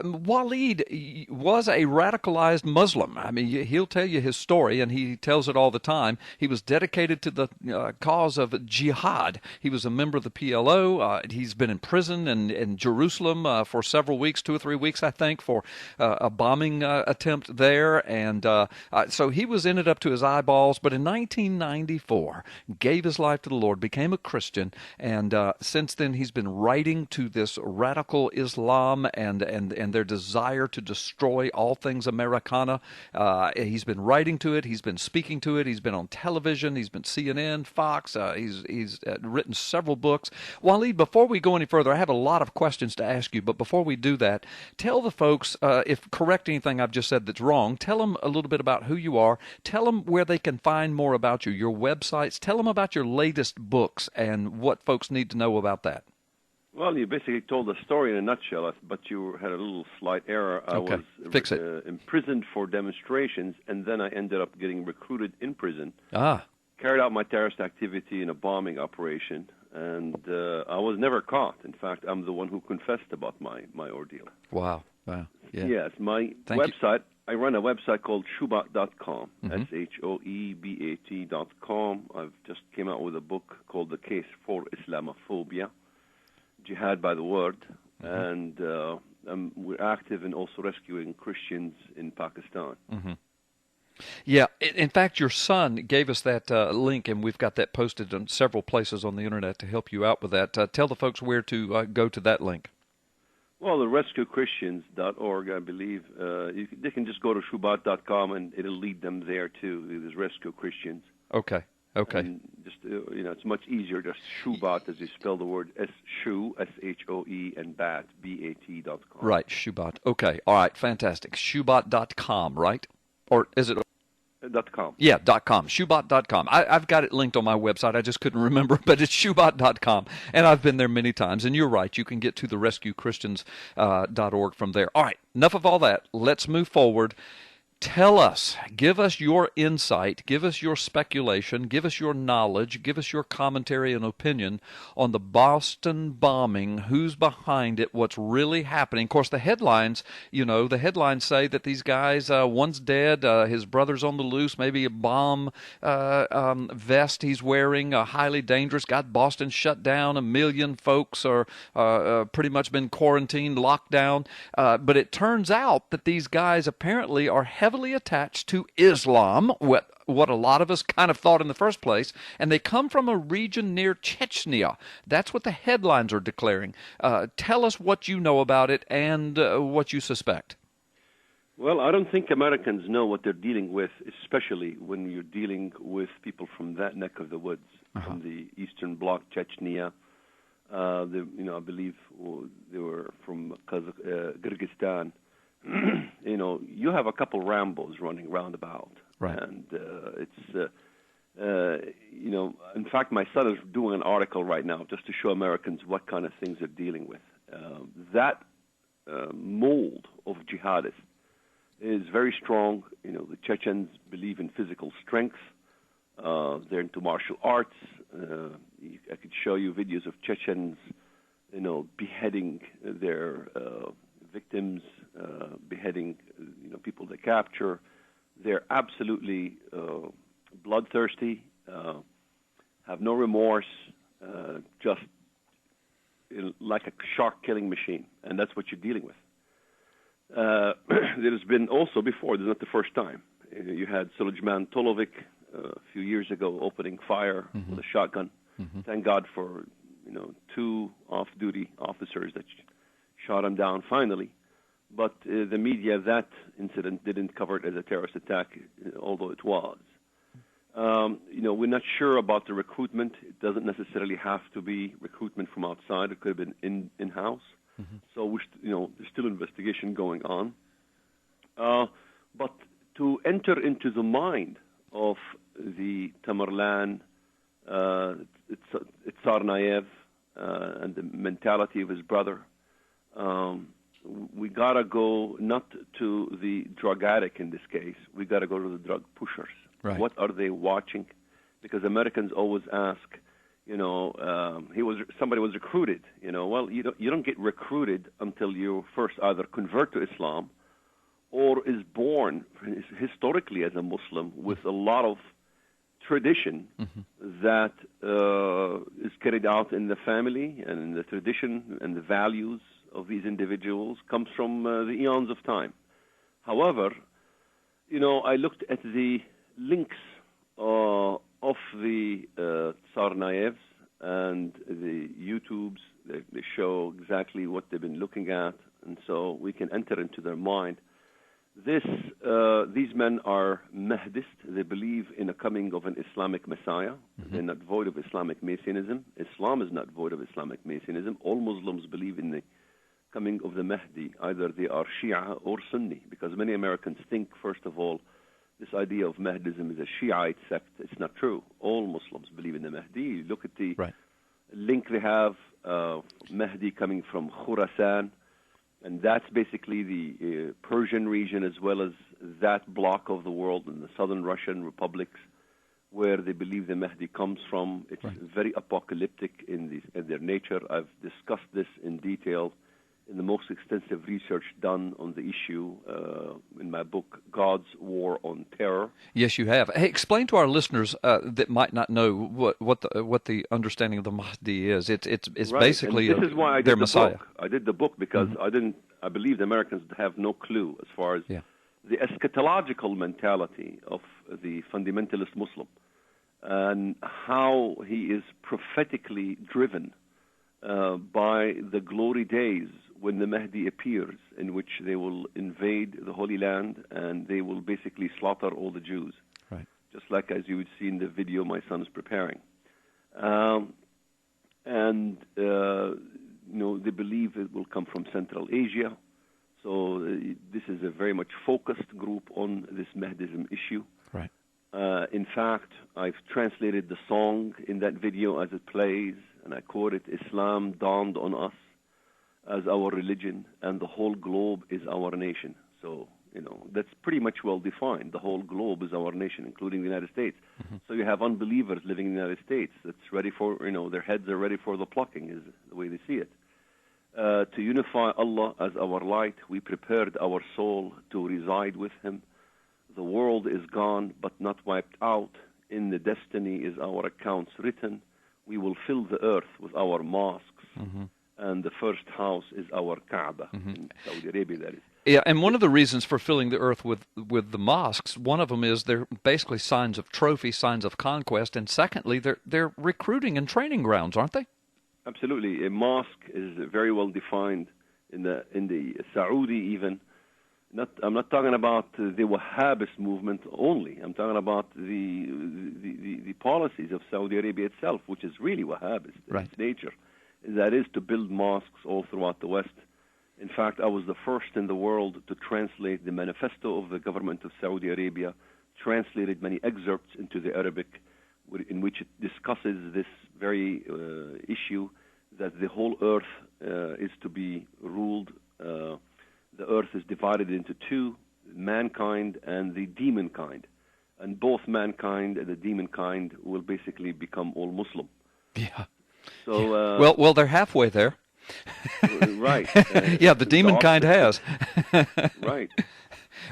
Walid was a radicalized Muslim. I mean, he'll tell you his story, and he tells it all the time. He was dedicated to the cause of jihad. He was a member of the PLO. He's been in prison in Jerusalem for several weeks, 2 or 3 weeks, I think, for a bombing attempt there. And so he was in it up to his eyeballs. But in 1994, gave his life to the Lord, became a Christian, and since then he's been writing to this radical Islam and their desire to destroy all things Americana. He's been writing to it. He's been speaking to it. He's been on television. He's been CNN, Fox. He's written several books. Walid, before we go any further, I have a lot of questions to ask you, but before we do that, tell the folks, if correct anything I've just said that's wrong, tell them a little bit about who you are. Tell them where they can find more about you, your websites. Tell them about your latest books and what folks need to know about that. Well, you basically told the story in a nutshell, but you had a little slight error. I was Fix it. Imprisoned for demonstrations, and then I ended up getting recruited in prison. Ah. Carried out my terrorist activity in a bombing operation, and I was never caught. In fact, I'm the one who confessed about my ordeal. Wow. Wow. Yeah. Yes, my Thank website, I run a website called Shoebat.com, Mm-hmm. SHOEBAT.com. I've just came out with a book called The Case for Islamophobia. Jihad by the word, and we're active in also rescuing Christians in Pakistan. Mm-hmm. Yeah, in fact, your son gave us that link, and we've got that posted on several places on the internet to help you out with that. Tell the folks where to go to that link. Well, the rescuechristians.org, I believe. They can just go to Shoebat.com, and it'll lead them there, too. There's Rescue Christians. Okay. And just, it's much easier, just Shoebat, as you spell the word, Shoe, S-H-O-E, and Bat, B-A-T.com. Right, Shoebat. Okay, all right, fantastic. Shoebat.com, right? Or is it? .com. Yeah, .com, Shoebat.com. I've got it linked on my website. I just couldn't remember, but it's Shoebat.com, and I've been there many times. And you're right, you can get to the RescueChristians.org from there. All right, enough of all that. Let's move forward. Tell us, give us your insight, give us your speculation, give us your knowledge, give us your commentary and opinion on the Boston bombing, who's behind it, what's really happening. Of course, the headlines, the headlines say that these guys, one's dead, his brother's on the loose, maybe a bomb vest he's wearing, highly dangerous, got Boston shut down, 1 million folks are pretty much been quarantined, locked down. But it turns out that these guys apparently are heavily attached to Islam, what a lot of us kind of thought in the first place, and they come from a region near Chechnya. That's what the headlines are declaring. Tell us what you know about it and what you suspect. Well, I don't think Americans know what they're dealing with, especially when you're dealing with people from that neck of the woods, from the Eastern Bloc, Chechnya. I believe they were from Kyrgyzstan. You have a couple Rambos running roundabout, right? And in fact, my son is doing an article right now just to show Americans what kind of things they're dealing with. That mold of jihadists is very strong. The Chechens believe in physical strength. They're into martial arts. I could show you videos of Chechens, beheading their victims, beheading people they capture. They're absolutely bloodthirsty, have no remorse, just like a shark-killing machine, and that's what you're dealing with. There's been also before, this is not the first time. You had Suleiman Tolovic a few years ago opening fire with a shotgun. Thank God for 2 off-duty officers that shot him down finally. But the media, that incident didn't cover it as a terrorist attack, although it was. We're not sure about the recruitment. It doesn't necessarily have to be recruitment from outside. It could have been in-house. So, there's still investigation going on. But to enter into the mind of the Tamerlan, Tsarnaev, and the mentality of his brother, we got to go not to the drug addict in this case. We got to go to the drug pushers. Right. What are they watching? Because Americans always ask, somebody was recruited. Well, you don't get recruited until you first either convert to Islam or is born historically as a Muslim with a lot of tradition that is carried out in the family, and the tradition and the values of these individuals comes from the eons of time. However, I looked at the links of the Tsarnaevs and the YouTubes. They show exactly what they've been looking at, and so we can enter into their mind. These men are Mahdists. They believe in a coming of an Islamic Messiah. They're not void of Islamic Messianism. Islam is not void of Islamic Messianism. All Muslims believe in the coming of the Mahdi. Either they are Shia or Sunni, because many Americans think, first of all, this idea of Mahdism is a Shiite sect. It's not true. All Muslims believe in the Mahdi. You look at the link they have, Mahdi coming from Khurasan, and that's basically the Persian region, as well as that block of the world and the southern Russian republics where they believe the Mahdi comes from. It's very apocalyptic in their nature. I've discussed this in detail in the most extensive research done on the issue in my book, God's War on Terror. Yes, you have. Hey, explain to our listeners that might not know what the understanding of the Mahdi is. It's basically this is why I did their the Messiah. Book. I did the book because I believe the Americans have no clue as far as the eschatological mentality of the fundamentalist Muslim and how he is prophetically driven by the glory days when the Mahdi appears, in which they will invade the Holy Land and they will basically slaughter all the Jews. Right. Just like as you would see in the video my son is preparing. They believe it will come from Central Asia. So this is a very much focused group on this Mahdism issue. Right. In fact, I've translated the song in that video as it plays, and I quote it, "Islam dawned on us as our religion, and the whole globe is our nation." So, that's pretty much well defined. The whole globe is our nation, including the United States. So you have unbelievers living in the United States that's ready for, their heads are ready for the plucking, is the way they see it. To unify Allah as our light, we prepared our soul to reside with Him. The world is gone, but not wiped out. In the destiny is our accounts written. We will fill the earth with our mosques, and the first house is our Kaaba, in Saudi Arabia, that is. Yeah, and one of the reasons for filling the earth with the mosques, one of them is they're basically signs of trophy, signs of conquest, and secondly, they're recruiting and training grounds, aren't they? Absolutely. A mosque is very well defined in the Saudi even. I'm not talking about the Wahhabist movement only. I'm talking about the policies of Saudi Arabia itself, which is really Wahhabist in its nature. That is to build mosques all throughout the West. In fact, I was the first in the world to translate the manifesto of the government of Saudi Arabia, translated many excerpts into the Arabic, in which it discusses this very issue that the whole earth is to be ruled. The earth is divided into two, mankind and the demon kind. And both mankind and the demon kind will basically become all Muslim. Yeah. So well, they're halfway there. Right. Yeah, the demon kind has. Right.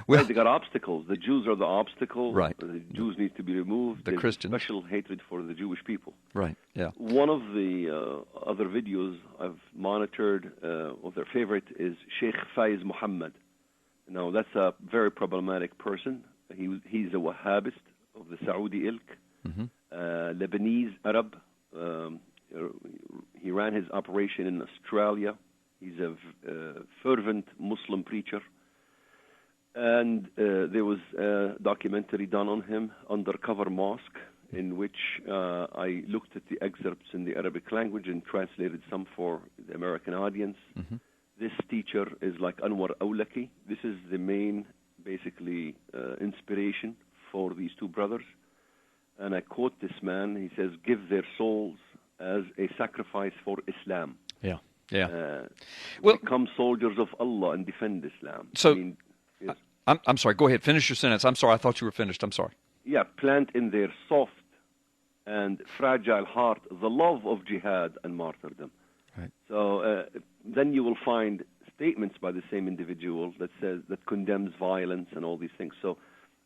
Well, they got obstacles. The Jews are the obstacle. Right. The Jews need to be removed. The There's Christians. Special hatred for the Jewish people. Right. Yeah. One of the other videos I've monitored, of their favorite, is Sheikh Faiz Muhammad. Now, that's a very problematic person. He's a Wahhabist of the Saudi ilk, Lebanese Arab. He ran his operation in Australia. He's a fervent Muslim preacher. And there was a documentary done on him, Undercover Mosque, in which I looked at the excerpts in the Arabic language and translated some for the American audience. This teacher is like Anwar Awlaki. This is the main, basically, inspiration for these two brothers. And I quote this man. He says, "Give their souls as a sacrifice for Islam." Yeah, yeah. Become soldiers of Allah and defend Islam. So, I mean, yes. I'm sorry. Go ahead. Finish your sentence. I'm sorry. I thought you were finished. I'm sorry. Yeah, plant in their soft and fragile heart the love of jihad and martyrdom. Right. So then you will find statements by the same individual that condemns violence and all these things. So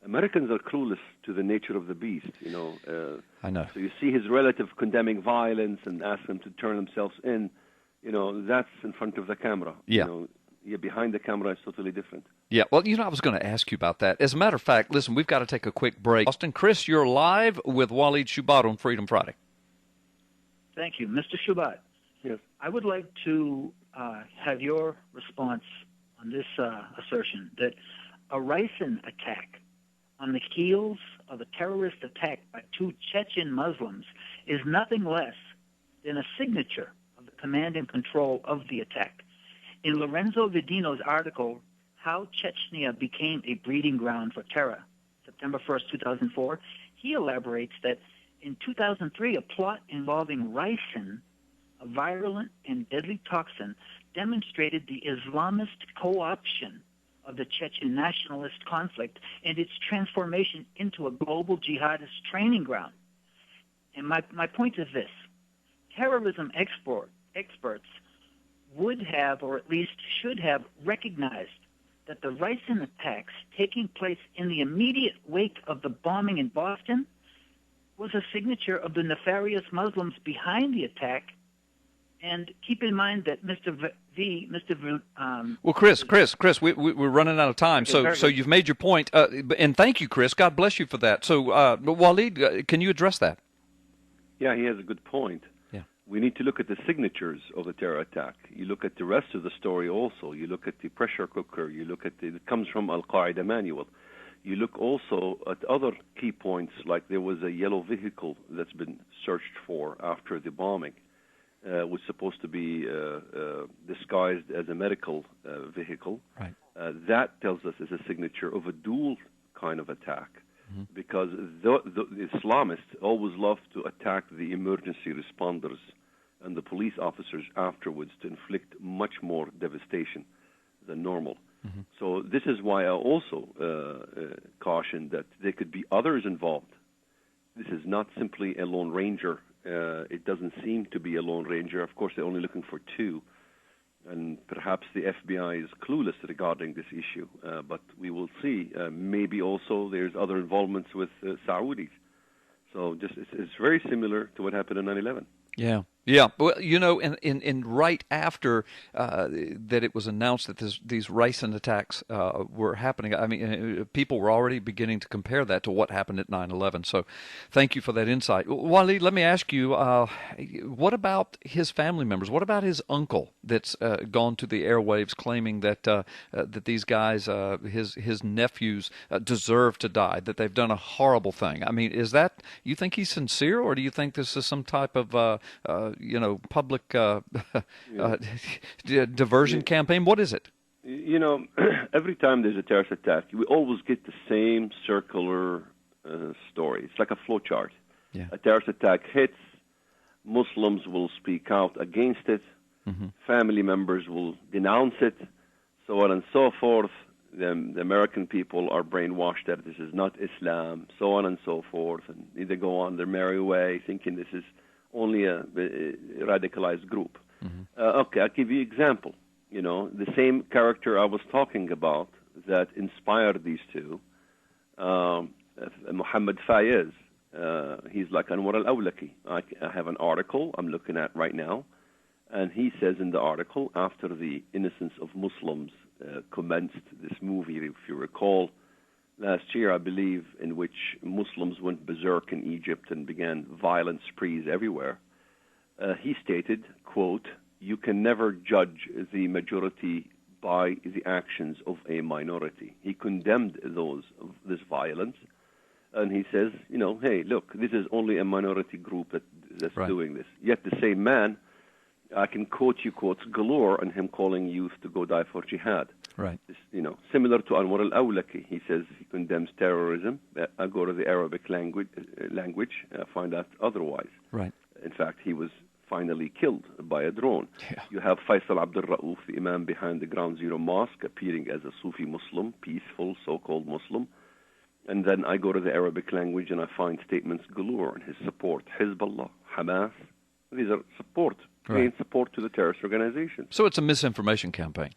Americans are clueless to the nature of the beast, I know. So you see his relative condemning violence and ask them to turn themselves in, that's in front of the camera. Yeah. Behind the camera is totally different. Yeah, well, I was going to ask you about that. As a matter of fact, listen, we've got to take a quick break. Austin, Chris, you're live with Walid Shoebat on Freedom Friday. Thank you. Mr. Shoebat, yes. I would like to have your response on this assertion that a ricin attack on the heels of a terrorist attack by 2 Chechen Muslims is nothing less than a signature of the command and control of the attack. In Lorenzo Vidino's article, How Chechnya Became a Breeding Ground for Terror, September 1st, 2004, he elaborates that in 2003, a plot involving ricin, a virulent and deadly toxin, demonstrated the Islamist co-option of the Chechen nationalist conflict and its transformation into a global jihadist training ground. And my point is this. Terrorism experts would have, or at least should have, recognized that the ricin attacks taking place in the immediate wake of the bombing in Boston was a signature of the nefarious Muslims behind the attack. And keep in mind that Well, Chris, we're running out of time. So you've made your point, and thank you, Chris. God bless you for that. So, Walid, can you address that? Yeah, he has a good point. Yeah. We need to look at the signatures of the terror attack. You look at the rest of the story also. You look at the pressure cooker. You look at it comes from Al-Qaeda manual. You look also at other key points, like there was a yellow vehicle that's been searched for after the bombing. Was supposed to be disguised as a medical vehicle. Right. That tells us is a signature of a dual kind of attack, because the Islamists always love to attack the emergency responders and the police officers afterwards to inflict much more devastation than normal. So this is why I also caution that there could be others involved. This is not simply a lone ranger. It doesn't seem to be a lone ranger. Of course, they're only looking for 2, and perhaps the FBI is clueless regarding this issue. But we will see. Maybe also there's other involvements with Saudis. So it's very similar to what happened in 9/11. Yeah. Yeah, well, in right after that it was announced that these ricin attacks were happening, I mean, people were already beginning to compare that to what happened at 9/11. So thank you for that insight. Walid, let me ask you, what about his family members? What about his uncle that's gone to the airwaves claiming that that these guys, his nephews, deserve to die, that they've done a horrible thing? I mean, you think he's sincere, or do you think this is some type of public diversion campaign? What is it? Every time there's a terrorist attack, we always get the same circular story. It's like a flow chart. Yeah. A terrorist attack hits, Muslims will speak out against it, family members will denounce it, so on and so forth. The American people are brainwashed that this is not Islam, so on and so forth, and they go on their merry way thinking this is only a radicalized group. Okay, I'll give you an example. The same character I was talking about that inspired these 2, Mohammed Fayez, he's like Anwar al-Awlaki. I have an article I'm looking at right now, and he says in the article, after the innocence of Muslims commenced this movie, if you recall, last year, I believe, in which Muslims went berserk in Egypt and began violent sprees everywhere, he stated, quote, "You can never judge the majority by the actions of a minority." He condemned this violence, and he says, hey, look, this is only a minority group that's right. doing this. Yet the same man, I can quote you quotes galore on him calling youth to go die for jihad. Right. Similar to Anwar al-Awlaki. He says he condemns terrorism. I go to the Arabic language, find out otherwise. Right. In fact, he was finally killed by a drone. Yeah. You have Faisal Abdul Rauf, the imam behind the Ground Zero Mosque, appearing as a Sufi Muslim, peaceful so-called Muslim. And then I go to the Arabic language and I find statements galore in his support. Hezbollah, Hamas, these are support, plain support to the terrorist organizations. So it's a misinformation campaign.